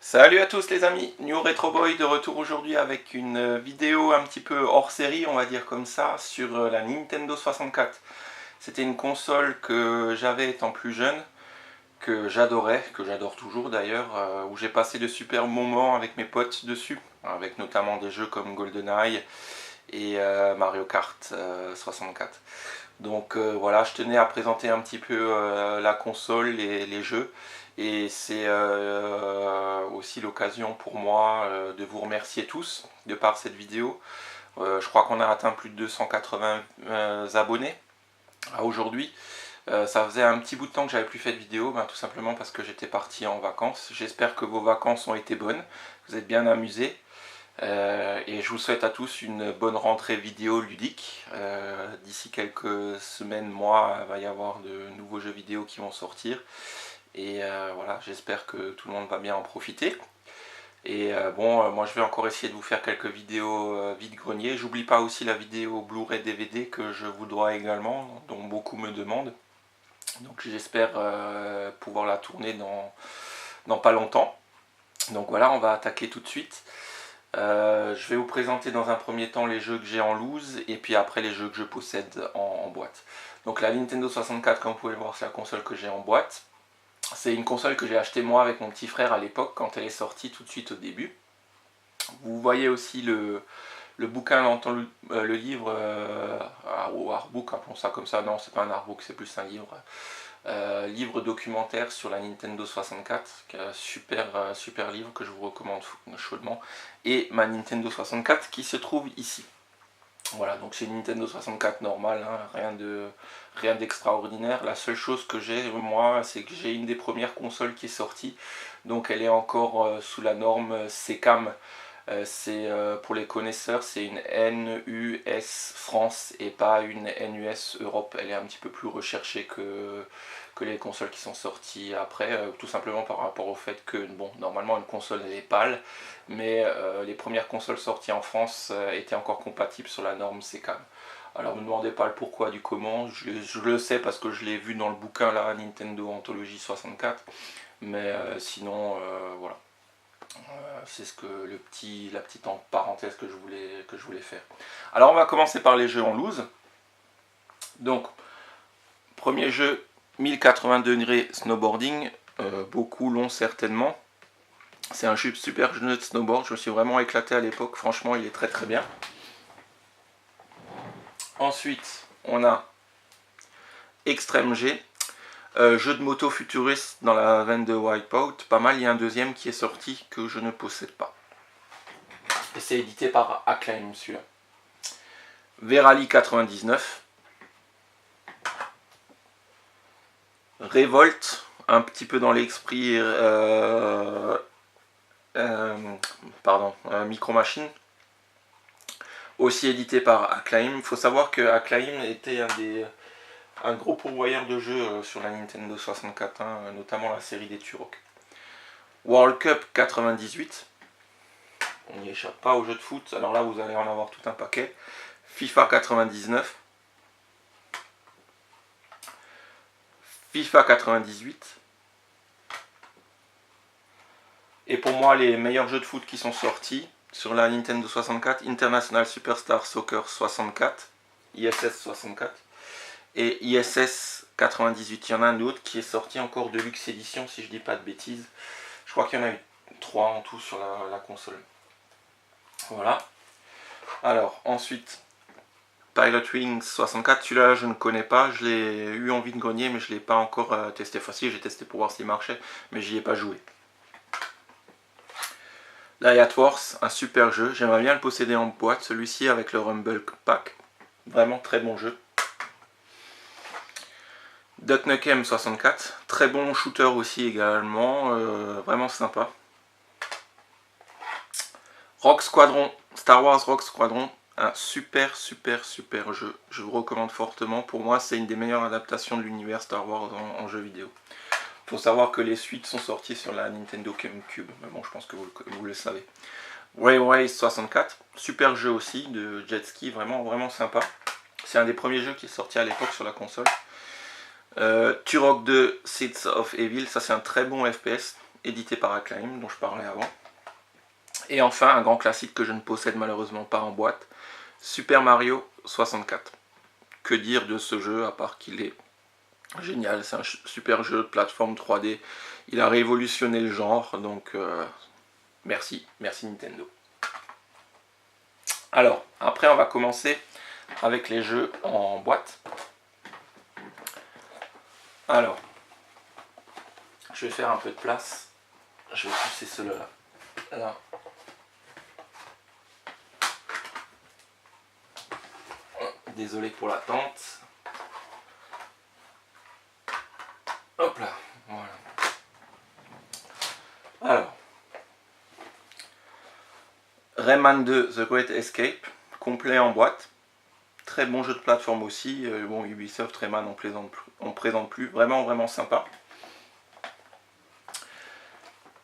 Salut à tous les amis, New Retro Boy de retour aujourd'hui avec une vidéo un petit peu hors série, on va dire comme ça, sur la Nintendo 64. C'était une console que j'avais étant plus jeune, que j'adorais, que j'adore toujours d'ailleurs, où j'ai passé de super moments avec mes potes dessus, avec notamment des jeux comme GoldenEye et Mario Kart 64. Donc voilà, je tenais à présenter un petit peu la console et les jeux. Et c'est aussi l'occasion pour moi de vous remercier tous de par cette vidéo. Je crois qu'on a atteint plus de 280 abonnés à aujourd'hui. Ça faisait un petit bout de temps que j'avais plus fait de vidéo, tout simplement parce que j'étais parti en vacances. J'espère que vos vacances ont été bonnes, vous êtes bien amusés. Et je vous souhaite à tous une bonne rentrée vidéo ludique. D'ici quelques semaines, mois, il va y avoir de nouveaux jeux vidéo qui vont sortir. Et voilà, j'espère que tout le monde va bien en profiter. Et moi je vais encore essayer de vous faire quelques vidéos vide-grenier. J'oublie pas aussi la vidéo Blu-ray DVD que je vous dois également, dont beaucoup me demandent. Donc j'espère pouvoir la tourner dans pas longtemps. Donc voilà, on va attaquer tout de suite. Je vais vous présenter dans un premier temps les jeux que j'ai en loose et puis après les jeux que je possède en boîte. Donc la Nintendo 64, comme vous pouvez le voir, c'est la console que j'ai en boîte. C'est une console que j'ai achetée moi avec mon petit frère à l'époque quand elle est sortie tout de suite au début. Vous voyez aussi le bouquin, le livre, ou artbook, appelons ça comme ça, non c'est pas un artbook, c'est plus un livre. Livre documentaire sur la Nintendo 64, qui est un super livre que je vous recommande chaudement, et ma Nintendo 64 qui se trouve ici. Voilà, donc c'est une Nintendo 64 normale, hein, rien d'extraordinaire. La seule chose que j'ai, moi, c'est que j'ai une des premières consoles qui est sortie, donc elle est encore sous la norme SECAM. Pour les connaisseurs, c'est une NUS France et pas une NUS Europe. Elle est un petit peu plus recherchée que les consoles qui sont sorties après, tout simplement par rapport au fait que, bon, normalement une console elle est pâle, mais les premières consoles sorties en France étaient encore compatibles sur la norme SECAM. Alors ne me demandez pas le pourquoi du comment, je le sais parce que je l'ai vu dans le bouquin là, Nintendo Anthology 64, mais sinon voilà. C'est la petite parenthèse que je voulais faire. Alors on va commencer par les jeux en loose. Donc, premier jeu, 1080 degrés snowboarding. Beaucoup l'ont certainement. C'est un super jeu de snowboard. Je me suis vraiment éclaté à l'époque. Franchement, il est très très bien. Ensuite, on a Extreme G. Jeu de moto futuriste dans la veine de Wipeout. Pas mal. Il y a un deuxième qui est sorti que je ne possède pas. Et c'est édité par Acclaim celui-là. Verali 99. Révolte, un petit peu dans l'esprit Micro Machine, aussi édité par Acclaim. Il faut savoir que Acclaim était un gros pourvoyeur de jeux sur la Nintendo 64, notamment la série des Turok. World Cup 98, on n'y échappe pas aux jeux de foot, alors là vous allez en avoir tout un paquet. FIFA 99, FIFA 98. Et pour moi, les meilleurs jeux de foot qui sont sortis sur la Nintendo 64, International Superstar Soccer 64, ISS 64, et ISS 98. Il y en a un autre qui est sorti encore de luxe édition, si je dis pas de bêtises. Je crois qu'il y en a eu 3 en tout sur la console. Voilà. Alors, ensuite, Pilot Wings 64, celui-là je ne connais pas, je l'ai eu en vide-grenier, mais je ne l'ai pas encore testé. Enfin si, j'ai testé pour voir s'il marchait, mais j'y ai pas joué. Light Wars, un super jeu, j'aimerais bien le posséder en boîte, celui-ci avec le Rumble Pack, vraiment très bon jeu. Duck Nukem 64, très bon shooter aussi également, vraiment sympa. Rock Squadron, Star Wars Rock Squadron, un super jeu, je vous recommande fortement, pour moi c'est une des meilleures adaptations de l'univers Star Wars en jeu vidéo. Il faut savoir que les suites sont sorties sur la Nintendo GameCube, mais bon je pense que vous le savez. Railway 64, super jeu aussi de jet ski, vraiment sympa. C'est un des premiers jeux qui est sorti à l'époque sur la console. Turok 2 Seeds of Evil, ça c'est un très bon FPS. édité par Acclaim, dont je parlais avant. Et enfin, un grand classique que je ne possède malheureusement pas en boîte, Super Mario 64. Que dire de ce jeu, à part qu'il est génial, c'est un super jeu de plateforme 3D. Il a révolutionné le genre, donc merci Nintendo. Alors, après on va commencer avec les jeux en boîte. Alors, je vais faire un peu de place. Je vais pousser ceux-là. Là. Désolé pour l'attente. Hop là, voilà. Alors, Rayman 2 The Great Escape, complet en boîte. Très bon jeu de plateforme aussi. Bon, Ubisoft, Rayman on présente plus. Vraiment sympa.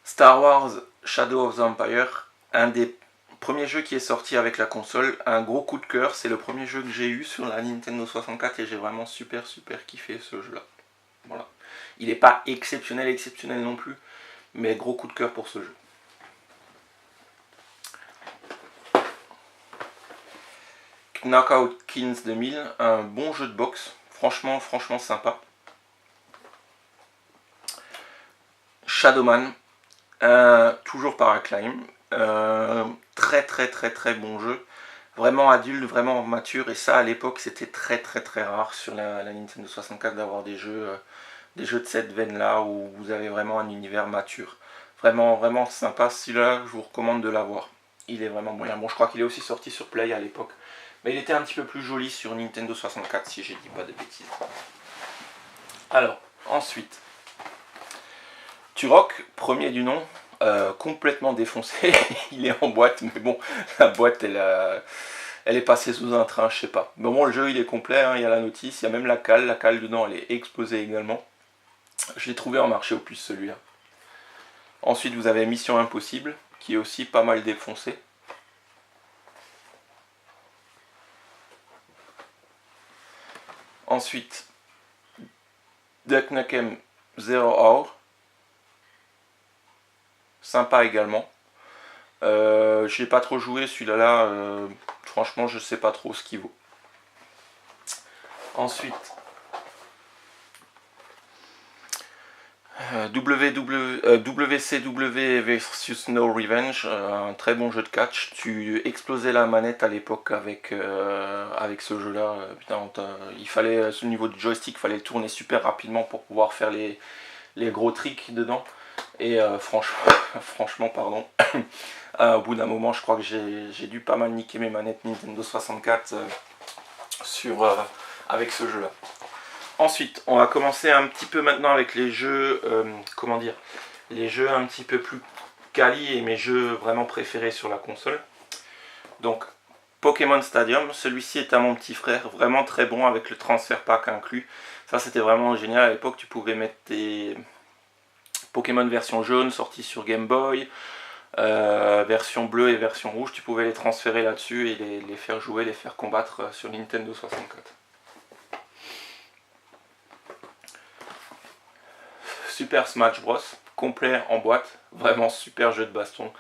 Star Wars Shadow of the Empire, un des premiers jeux qui est sorti avec la console. Un gros coup de cœur. C'est le premier jeu que j'ai eu sur la Nintendo 64 et j'ai vraiment super kiffé ce jeu-là. Voilà. Il n'est pas exceptionnel non plus, mais gros coup de cœur pour ce jeu. Knockout Kings 2000, un bon jeu de boxe, franchement sympa. Shadowman, toujours par Acclaim, très bon jeu, vraiment adulte, vraiment mature, et ça à l'époque c'était très rare sur la Nintendo 64 d'avoir des jeux de cette veine là où vous avez vraiment un univers mature. Vraiment sympa, celui-là je vous recommande de l'avoir. Il est vraiment moyen. Bon, je crois qu'il est aussi sorti sur Play à l'époque. Mais il était un petit peu plus joli sur Nintendo 64 si je dis pas de bêtises. Alors, ensuite, Turok, premier du nom, complètement défoncé. Il est en boîte, mais bon, la boîte elle est passée sous un train, je sais pas. Mais bon, le jeu il est complet, hein, il y a la notice, il y a même la cale dedans elle est explosée également. Je l'ai trouvé en marché au plus celui-là. Ensuite, vous avez Mission Impossible, qui est aussi pas mal défoncé. Ensuite, Duck Nukem Zero Hour, sympa également. Je n'ai pas trop joué celui-là, franchement je sais pas trop ce qu'il vaut. Ensuite, WCW vs No Revenge, un très bon jeu de catch. Tu explosais la manette à l'époque avec ce jeu là. Il fallait, au niveau du joystick, il fallait tourner super rapidement pour pouvoir faire les gros tricks dedans. Et franchement pardon, au bout d'un moment je crois que j'ai dû pas mal niquer mes manettes Nintendo 64 avec ce jeu là. Ensuite, on va commencer un petit peu maintenant avec les jeux, les jeux un petit peu plus quali et mes jeux vraiment préférés sur la console. Donc, Pokémon Stadium, celui-ci est à mon petit frère, vraiment très bon avec le transfert pack inclus. Ça, c'était vraiment génial. À l'époque, tu pouvais mettre tes Pokémon version jaune sortis sur Game Boy, version bleue et version rouge. Tu pouvais les transférer là-dessus et les faire jouer, les faire combattre sur Nintendo 64. Super Smash Bros, complet en boîte, vraiment super jeu de baston,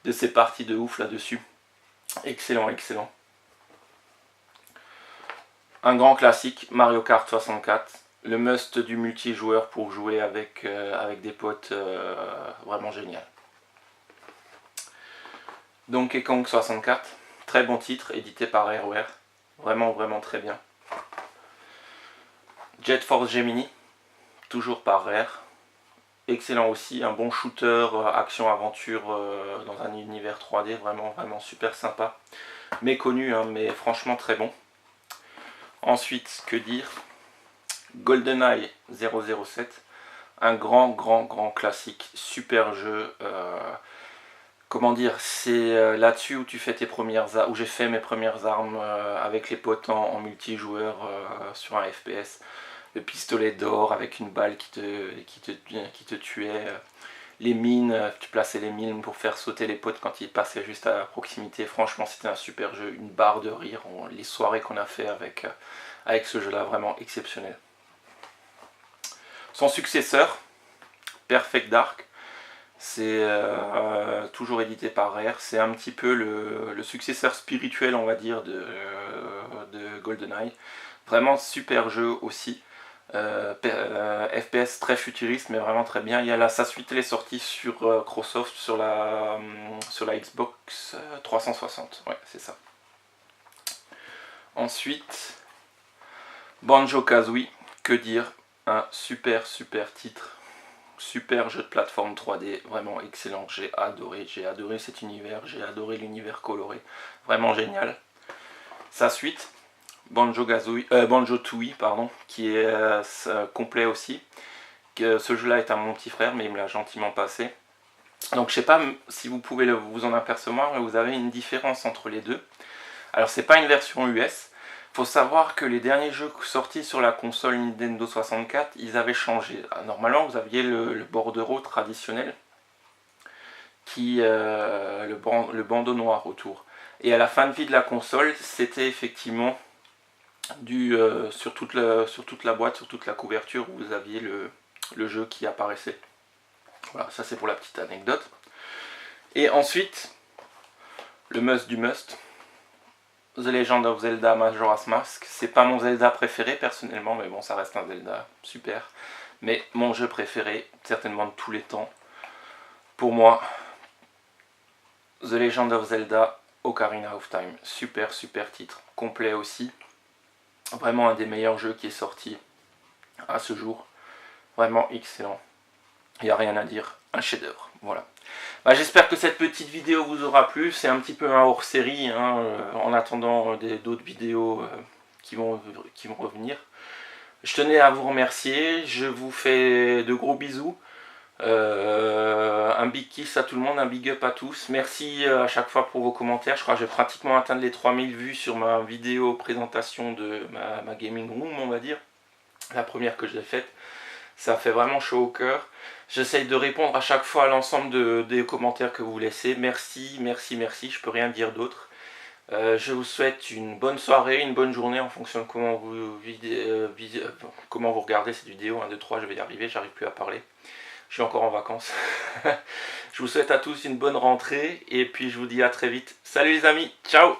de ces parties de ouf là-dessus, excellent. Un grand classique, Mario Kart 64, le must du multijoueur pour jouer avec des potes, vraiment génial. Donkey Kong 64, très bon titre, édité par Rareware, vraiment très bien. Jet Force Gemini, toujours par Rare, excellent aussi, un bon shooter action-aventure dans un univers 3D, vraiment super sympa. Méconnu, hein, mais franchement très bon. Ensuite, que dire, GoldenEye 007, un grand classique, super jeu. Comment dire, c'est là-dessus où tu fais tes premières armes, où j'ai fait mes premières armes avec les potes en multijoueur sur un FPS. Le pistolet d'or avec une balle qui te tuait, les mines, tu plaçais les mines pour faire sauter les potes quand ils passaient juste à proximité. Franchement c'était un super jeu, une barre de rire, les soirées qu'on a fait avec ce jeu là, vraiment exceptionnel. Son successeur, Perfect Dark, C'est toujours édité par Rare. C'est un petit peu le successeur spirituel, on va dire, de GoldenEye. Vraiment super jeu aussi. FPS très futuriste, mais vraiment très bien. Il y a sa suite, elle est sortie sur Microsoft, sur la Xbox 360. Ouais, c'est ça. Ensuite, Banjo-Kazooie, que dire, un super titre. Super jeu de plateforme 3D, vraiment excellent, j'ai adoré cet univers, j'ai adoré l'univers coloré, vraiment génial. Sa suite, Banjo-Tooie, pardon, qui est complet aussi. Ce jeu-là est à mon petit frère, mais il me l'a gentiment passé. Donc je sais pas si vous pouvez vous en apercevoir, mais vous avez une différence entre les deux. Alors c'est pas une version US. Faut savoir que les derniers jeux sortis sur la console Nintendo 64, ils avaient changé. Normalement, vous aviez le bordereau traditionnel, le bandeau noir autour. Et à la fin de vie de la console, c'était effectivement sur toute la boîte, sur toute la couverture, vous aviez le jeu qui apparaissait. Voilà, ça c'est pour la petite anecdote. Et ensuite, le must du must, The Legend of Zelda Majora's Mask. C'est pas mon Zelda préféré personnellement, mais bon, ça reste un Zelda super. Mais mon jeu préféré, certainement de tous les temps, pour moi, The Legend of Zelda Ocarina of Time. Super titre, complet aussi. Vraiment un des meilleurs jeux qui est sorti à ce jour. Vraiment excellent. Il n'y a rien à dire, un chef-d'œuvre. Voilà. Bah, j'espère que cette petite vidéo vous aura plu. C'est un petit peu un hors-série, hein, en attendant d'autres vidéos qui vont revenir. Je tenais à vous remercier. Je vous fais de gros bisous. Un big kiss à tout le monde, un big up à tous. Merci à chaque fois pour vos commentaires. Je crois que j'ai pratiquement atteint les 3000 vues sur ma vidéo présentation de ma gaming room, on va dire. La première que j'ai faite. Ça fait vraiment chaud au cœur. J'essaye de répondre à chaque fois à l'ensemble des commentaires que vous laissez. Merci, je peux rien dire d'autre. Je vous souhaite une bonne soirée, une bonne journée en fonction de comment vous regardez cette vidéo. 1, 2, 3, je vais y arriver, j'arrive plus à parler. Je suis encore en vacances. Je vous souhaite à tous une bonne rentrée et puis je vous dis à très vite. Salut les amis, ciao!